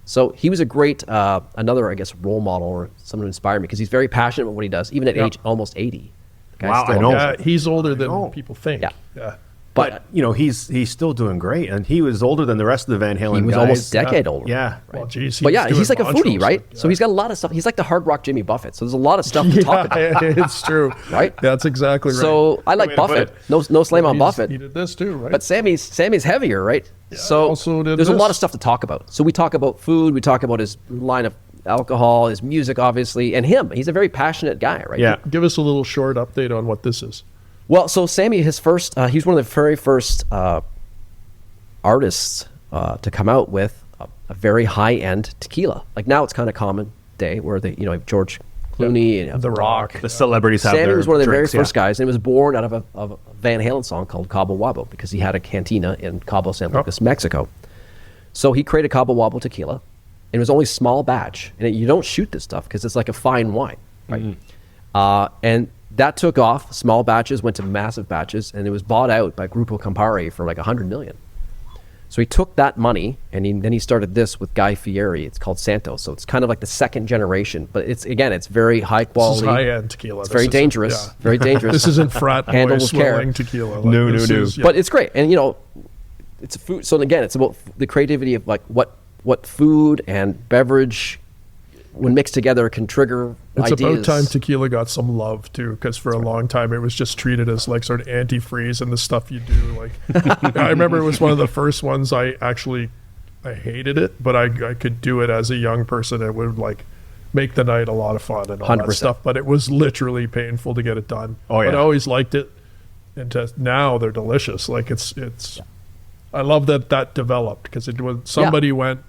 So he was a great, another, I guess, role model or someone who inspired me because he's very passionate about what he does, even at age almost 80. The guy's Wow, still- I know. Yeah, he's older than people think. Yeah. But he's still doing great, and he was older than the rest of the Van Halen guys. He was almost a decade older. Yeah. Well, geez, But yeah, was he's like a doing foodie, Montrose, right? yeah. So he's got a lot of stuff. He's like the hard rock Jimmy Buffett. So there's a lot of stuff to talk about. It's true. Right? That's exactly right. So I like Way to put Buffett. it. No slam on He Buffett. did this too, right? But Sammy's heavier, right? So also did there's a lot this. of stuff to talk about. So we talk about food. We talk about his line of alcohol, his music, obviously, and him. He's a very passionate guy, right? Yeah. Give us a little short update on what this is. Well, so Sammy, he's one of the very first artists to come out with a very high-end tequila. Like now it's kind of common day where they, you know, have George Clooney and The Rock. The celebrities have Sammy their was one of the drinks, very first guys, and it was born out of a Van Halen song called Cabo Wabo because he had a cantina in Cabo, San Lucas, Mexico. So he created Cabo Wabo tequila, and it was only small batch. And you don't shoot this stuff because it's like a fine wine, right? And that took off. Small batches went to massive batches, and it was bought out by Grupo Campari for like 100 million. So he took that money, and then he started this with Guy Fieri. It's called Santos. So it's kind of like the second generation, but it's very high quality. This is high-end tequila. It's very dangerous. Very dangerous. This isn't frat Handled boy with care. swilling tequila. Like, No. But it's great, and you know, it's a food. So again, it's about the creativity of like what food and beverage, when mixed together, can trigger It's ideas. about time tequila got some love too, because for a long time it was just treated as like sort of antifreeze and the stuff you do. Like, I remember it was one of the first ones I hated it, but I could do it as a young person. It would like make the night a lot of fun and all 100%. that stuff. But it was literally painful to get it done. Oh, yeah. But I always liked it, and now they're delicious. Like it's. I love that developed because it was somebody went,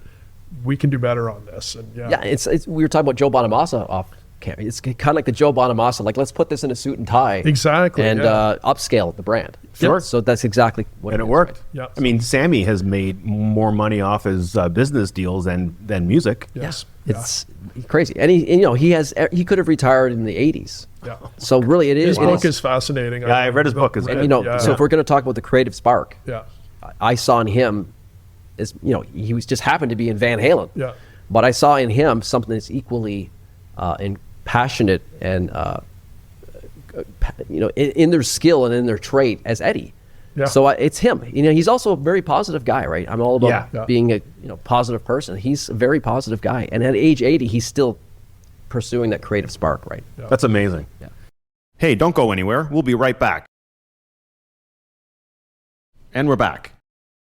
we can do better on this, and Yeah, it's we were talking about Joe Bonamassa off camera. It's kind of like the Joe Bonamassa, like let's put this in a suit and tie, Exactly, and yeah. Upscale the brand. Sure. So that's exactly what And it is, worked. right? Yeah. I mean, Sammy has made more money off his business deals than music. Yes. It's crazy, and he could have retired in the 80s. Yeah. So really, it is. His it book is- is fascinating. Yeah, I read his book. It's and good. you know, so if we're going to talk about the creative spark, Yeah. I saw in him is, you know, he was just happened to be in Van Halen. Yeah. But I saw in him something that's equally passionate and you know, in their skill and in their trait as Eddie. Yeah. So it's him. You know, he's also a very positive guy, right? I'm all about Yeah. being a positive person. He's a very positive guy, and at age 80, he's still pursuing that creative spark, right? That's amazing. Yeah. Hey, don't go anywhere. We'll be right back. And we're back.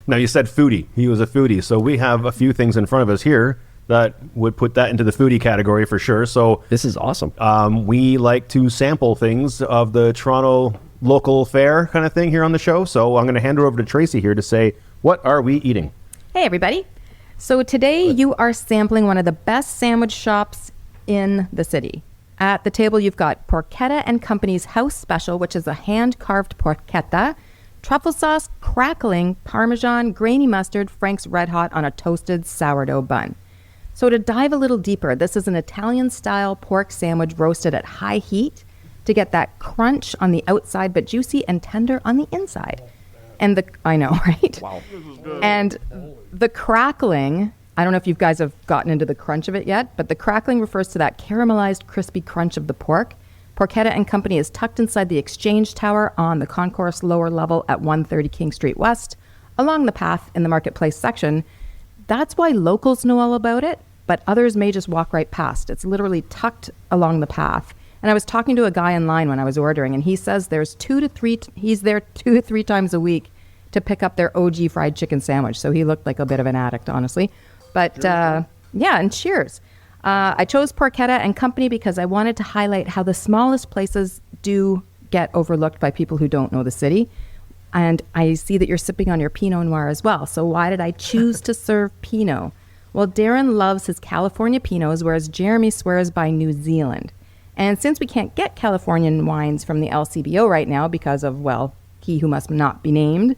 Now, you said foodie. He was a foodie. So we have a few things in front of us here that would put that into the foodie category for sure. So This is awesome. we like to sample things of the Toronto local fare kind of thing here on the show. So I'm going to hand it over to Tracy here to say, what are we eating? Hey, everybody. So today you are sampling one of the best sandwich shops in the city. At the table, you've got Porchetta and Company's House Special, which is a hand-carved porchetta, truffle sauce, crackling, Parmesan, grainy mustard, Frank's Red Hot on a toasted sourdough bun. So to dive a little deeper, this is an Italian-style pork sandwich roasted at high heat to get that crunch on the outside, but juicy and tender on the inside. And I know, right? Wow. And the crackling, I don't know if you guys have gotten into the crunch of it yet, but the crackling refers to that caramelized, crispy crunch of the pork. Porchetta and Company is tucked inside the Exchange Tower on the concourse lower level at 130 King Street West, along the path in the Marketplace section. That's why locals know all about it, but others may just walk right past. It's literally tucked along the path. And I was talking to a guy in line when I was ordering, and he says he's there 2 to 3 times a week to pick up their OG fried chicken sandwich. So he looked like a bit of an addict, honestly. But yeah, and cheers. I chose Porchetta and Company because I wanted to highlight how the smallest places do get overlooked by people who don't know the city. And I see that you're sipping on your Pinot Noir as well. So why did I choose to serve Pinot? Well, Darin loves his California Pinots, whereas Jeremy swears by New Zealand. And since we can't get Californian wines from the LCBO right now because of, well, he who must not be named,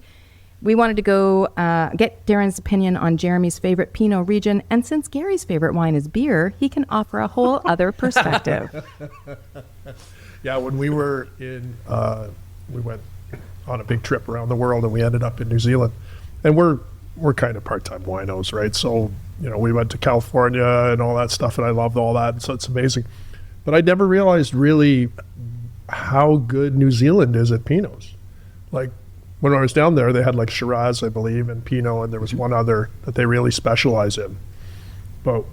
we wanted to go get Darin's opinion on Jeremy's favorite Pinot region. And since Gary's favorite wine is beer, he can offer a whole other perspective. Yeah, when we were in, we went on a big trip around the world, and we ended up in New Zealand. And we're kind of part-time winos, right? So, we went to California and all that stuff, and I loved all that. And so it's amazing. But I never realized really how good New Zealand is at Pinots. Like, when I was down there, they had like Shiraz, I believe, and Pinot, and there was one other that they really specialize in. But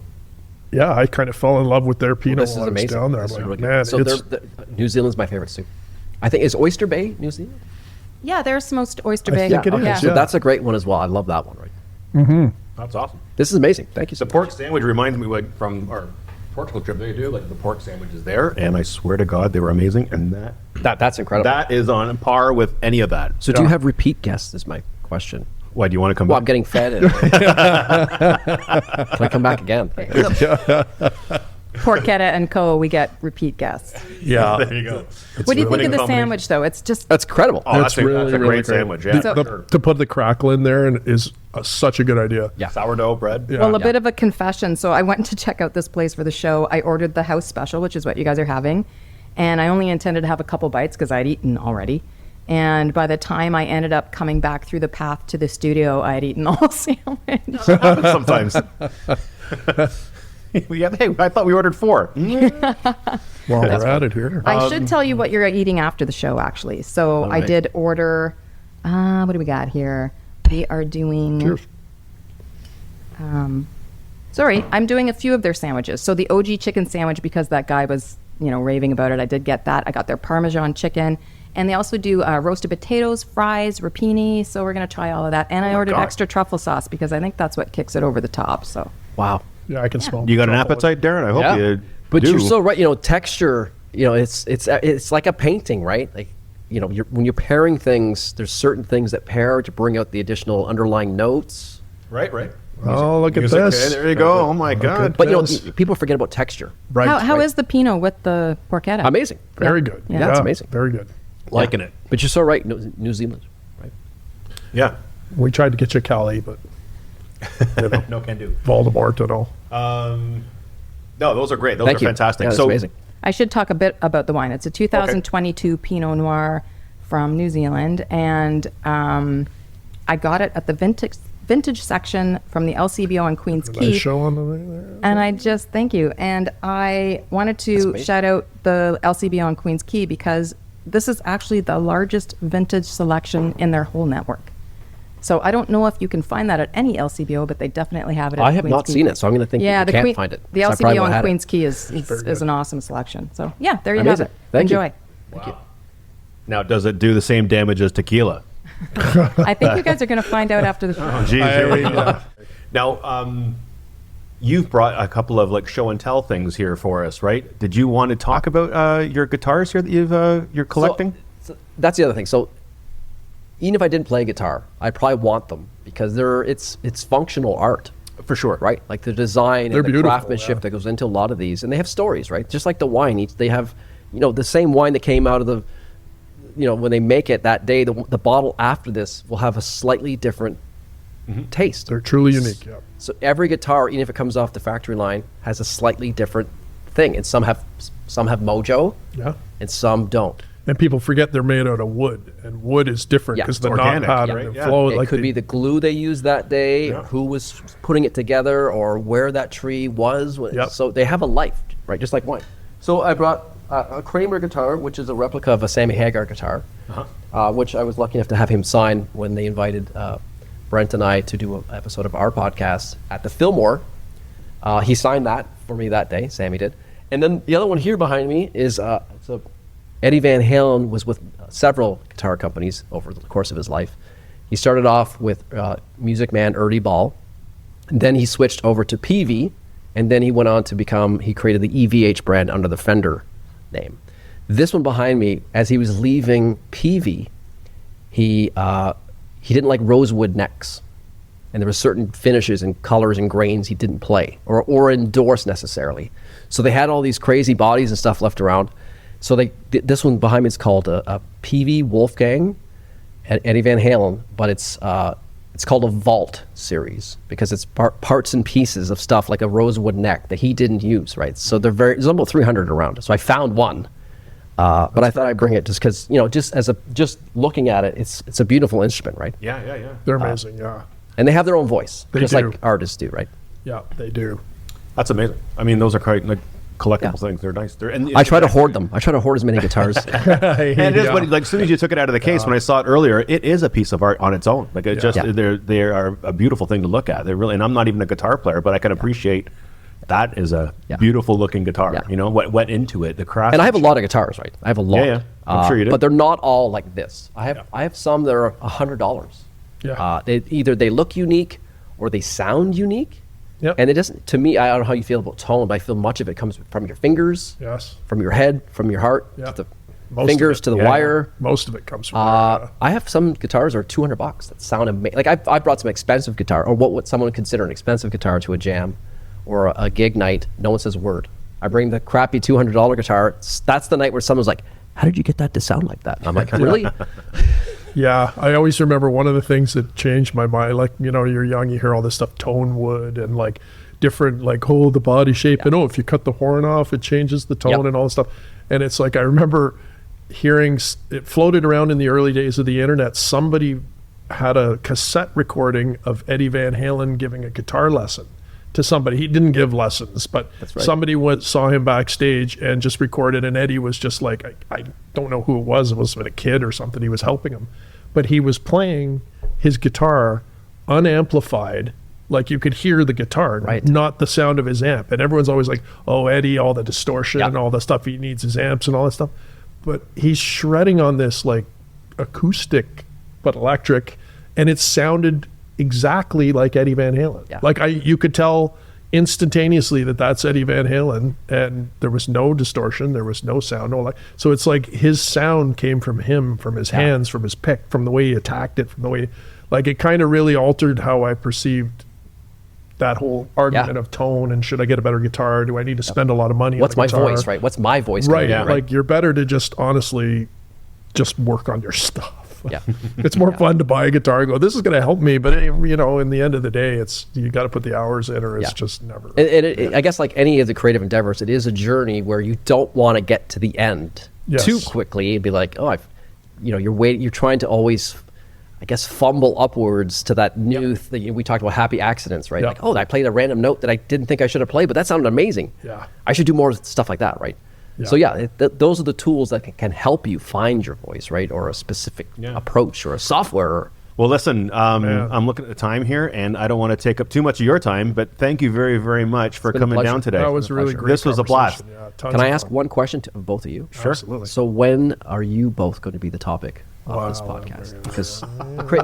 yeah, I kind of fell in love with their Pinot This is while I was amazing. down there. This I'm is like, really man, good. So it's New Zealand's my favorite soup. I think, is Oyster Bay New Zealand? Yeah, there's smoked oyster I bay. think it is, Yeah. So yeah. that's a great one as well. I love that one, right? That's awesome. This is amazing. Thank you so The much. pork sandwich reminds me from our Portugal trip. They do like the pork sandwiches there, and I swear to God, they were amazing. And That's incredible. that is on par with any of that. So do you have repeat guests is my question. Why do you want to come Well, back? I'm getting fed. And can I come back again? Porchetta and Co. We get repeat guests. Yeah. There you go. What do you think winning of the combination. sandwich, though? It's just That's incredible. Oh, that's, really, that's a really great great. sandwich. Yeah. To put the crackle in there is such a good idea. Yeah. Sourdough bread. Yeah. well, a bit of a confession. So I went to check out this place for the show. I ordered the house special, which is what you guys are having, and I only intended to have a couple bites because I'd eaten already. And by the time I ended up coming back through the path to the studio, I had eaten the whole sandwich. Sometimes. Yeah, hey, I thought we ordered 4. Well, we're at it here. I should tell you what you're eating after the show, actually. So I right. did order. What do we got here? We are doing. Cheers. Sorry, I'm doing a few of their sandwiches. So the OG chicken sandwich, because that guy was, raving about it, I did get that. I got their Parmesan chicken. And they also do roasted potatoes, fries, rapini. So we're going to try all of that. And I ordered God. extra truffle sauce because I think that's what kicks it over the top. So Wow. Yeah, I can smell. You got an truffle. appetite, Darren? I hope Yeah. you But do. you're so right. Texture. It's like a painting, right? Like, when you're pairing things, there's certain things that pair to bring out the additional underlying notes. Right. Oh, look at Music. this. Okay, there you go. Oh my God. But Yes. people forget about texture. Right. how is the Pinot with the porchetta? Amazing. Very good. Yeah. That's amazing. Very good. Liking it. But you're so right. New Zealand, right? Yeah. We tried to get you Cali, but No can do. Voldemort and all. No, those are great. Those Thank are you. fantastic. Yeah, that's so amazing. I should talk a bit about the wine. It's a 2022 Pinot Noir from New Zealand, and I got it at the vintage section from the LCBO on Queens Nice Quay. show on the way there. And I just thank you. And I wanted to amazing. shout out the LCBO on Queens Quay because this is actually the largest vintage selection in their whole network. So I don't know if you can find that at any LCBO, but they definitely have it at I have Queens not Quay. seen it, so I'm going to think Yeah, you the can't Queen, find it. the So I probably LCBO won't on have it. Queens Quay is an awesome selection. So yeah, there you Amazing. have it. Thank you. Enjoy. now, does it do the same damage as tequila? I think you guys are going to find out after the show. Oh, geez, here we go. Now, you've brought a couple of like show and tell things here for us, right? Did you want to talk about your guitars here that you're collecting? So that's the other thing. So even if I didn't play guitar, I probably want them because it's functional art. For sure. Right? Like the design They're and the beautiful, craftsmanship yeah. that goes into a lot of these. And they have stories, right? Just like the wine. They have, the same wine that came out of the, when they make it that day, the bottle after this will have a slightly different taste. They're truly unique. Yeah. So every guitar, even if it comes off the factory line, has a slightly different thing. And some have mojo Yeah. and some don't. And people forget they're made out of wood, and wood is different Yeah, because it's the knot organic, pattern right? and Yeah. flow. It like could the- be the glue they used that day, or who was putting it together, or where that tree was. Yep. So they have a life, right? Just like wine. So I brought a Kramer guitar, which is a replica of a Sammy Hagar guitar, which I was lucky enough to have him sign when they invited Brent and I to do an episode of our podcast at the Fillmore. He signed that for me that day, Sammy did. And then the other one here behind me is so Eddie Van Halen was with several guitar companies over the course of his life. He started off with Music Man Ernie Ball, and then he switched over to PV, and then he went on to he created the EVH brand under the Fender name. This one behind me, as he was leaving PV, he didn't like rosewood necks, and there were certain finishes and colors and grains he didn't play or endorse necessarily. So they had all these crazy bodies and stuff left around. So this one behind me is called a PV Wolfgang Eddie Van Halen, but it's called a Vault series because it's parts and pieces of stuff like a rosewood neck that he didn't use, right? So there's about 300 around. So I found one, but I thought I'd bring it just because just looking at it, it's a beautiful instrument, right? Yeah. They're amazing. Yeah. And they have their own voice, They just do. like artists do, right? Yeah, they do. That's amazing. I mean, those are quite like collectible Yeah. things. They're nice. I try to hoard them. I try to hoard as many guitars. And it is, but like as soon as you took it out of the case, when I saw it earlier, it is a piece of art on its own. Like it just, Yeah. they are a beautiful thing to look at. They're really, and I'm not even a guitar player, but I can appreciate that is a Yeah. beautiful looking guitar. Yeah. You know what went into it, the craft. And I have a lot of guitars, right? I have a lot. Yeah. I'm sure you do. But they're not all like this. I have some that are $100. Yeah. They look unique or they sound unique. Yep. And it doesn't. To me, I don't know how you feel about tone, but I feel much of it comes from your fingers, Yes. from your head, from your heart. Yeah. Just fingers to the wire. Most of it comes from there. I have some guitars that are $200 that sound amazing. Like I brought some expensive guitar, or what would someone consider an expensive guitar to a jam or a gig night. No one says a word. I bring the crappy $200 guitar. That's the night where someone's like, "How did you get that to sound like that?" And I'm like, "Really?" Yeah, I always remember one of the things that changed my mind. Like, you know, you're young, you hear all this stuff, tone wood and like different, like, the body shape. And if you cut the horn off, it changes the tone and all this stuff. And it's like, I remember hearing it floated around in the early days of the internet. Somebody had a cassette recording of Eddie Van Halen giving a guitar lesson to somebody. He didn't give lessons, but somebody saw him backstage and just recorded. And Eddie was just like, I don't know who it was. It must have been a kid or something. He was helping him. But he was playing his guitar unamplified, like you could hear the guitar, not the sound of his amp. And everyone's always like, "Oh, Eddie, all the distortion and all the stuff, he needs his amps and all that stuff." But he's shredding on this like acoustic but electric, and it sounded exactly like Eddie Van Halen. Yeah. Like you could tell instantaneously that that's Eddie Van Halen, and there was no distortion, there was no sound, so it's like his sound came from him, from his hands, from his pick, from the way he attacked it, from the way, like, it kind of really altered how I perceived that whole argument of tone and should I get a better guitar? Do I need to spend a lot of money? What's on my a guitar? voice, right? What's my voice? Right. Gonna be, Like, you're better to just honestly just work on your stuff. Yeah. It's more fun to buy a guitar and go, this is going to help me. But, you know, in the end of the day, you got to put the hours in, or it's just never. I guess like any of the creative endeavors, it is a journey where you don't want to get to the end too quickly and be like, you're trying to always, I guess, fumble upwards to that new thing. We talked about happy accidents, right? Like, I played a random note that I didn't think I should have played, but that sounded amazing. Yeah. I should do more stuff like that, right? So those are the tools that can help you find your voice, right? Or a specific approach or a software. Well, listen, I'm looking at the time here, and I don't want to take up too much of your time, but thank you very, very much for coming down today. That was really great. This was a blast. Yeah, can I ask one question to both of you? Sure. Absolutely. So when are you both going to be the topic of this podcast? Because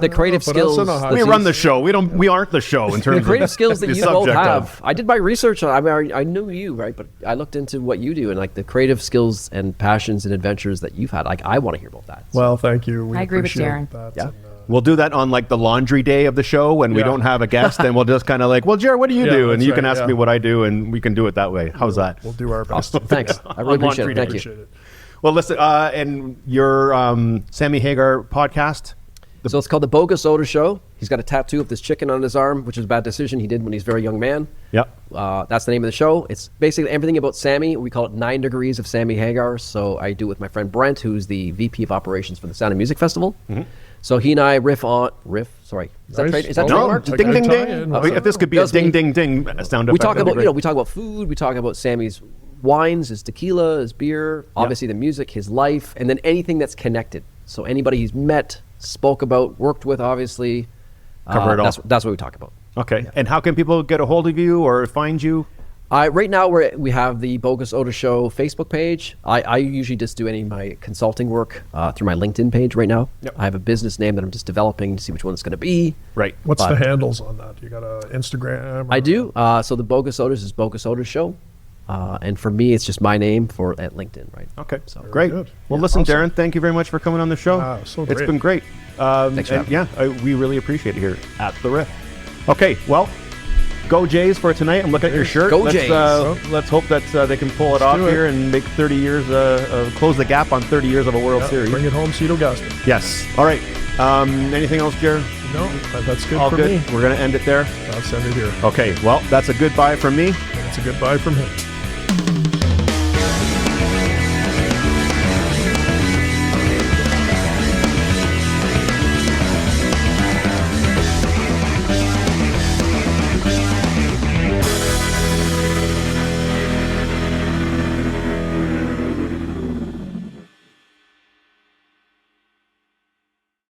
the creative skills. We run the show. We aren't the show in terms of the creative skills that the you both subject have. I did my research. I knew you, right? But I looked into what you do and like the creative skills and passions and adventures that you've had. Like, I want to hear about that. Well, thank you. We I agree with appreciate Darin. that. Yeah. And, We'll do that on like the laundry day of the show when we don't have a guest, and we'll just kind of like, well, Jared, what do you do? And that's you can right, ask me what I do, and we can do it that way. How's that? we'll do our best. Thanks. I really appreciate it. Thank you. Appreciate it. Well, listen, and your Sammy Hagar podcast. So it's called The Bogus Odor Show. He's got a tattoo of this chicken on his arm, which is a bad decision he did when he's a very young man. Yep. That's the name of the show. It's basically everything about Sammy. We call it 9 Degrees of Sammy Hagar. So I do it with my friend Brent, who's the VP of Operations for the Sound of Music Festival. Mm-hmm. So he and I sorry. Is that Nice. trademark? Ding, ding, ding. If this could be a ding, ding, ding sound effect. We talk about, we talk about food. We talk about Sammy's wines, his tequila, his beer, obviously the music, his life, and then anything that's connected. So anybody he's met, spoke about, worked with, obviously. Cover it all. That's what we talk about. Okay. Yeah. And how can people get a hold of you or find you? Right now, we have the Bogus Odor Show Facebook page. I usually just do any of my consulting work through my LinkedIn page right now. Yep. I have a business name that I'm just developing to see which one it's going to be. Right. What's the handles on that? You got a Instagram? I do. So the Bogus Odors is Bogus Odor Show. And for me, it's just my name at LinkedIn, right? Okay. So great. Good. Well, listen, awesome. Darin, thank you very much for coming on the show. So it's been great. Thanks for having me. We really appreciate it here at the Riff. Okay, well, go Jays for tonight. I'm looking at your shirt. Go Jays. Let's hope that they can pull it off here and make 30 years, close the gap on 30 years of a World Series. Bring it home, Cito Gaston. Yes. All right. Anything else, Jared? No, that's good All for good. me. We're going to end it there. I'll send it here. Okay, well, that's a goodbye from me. It's a goodbye from him.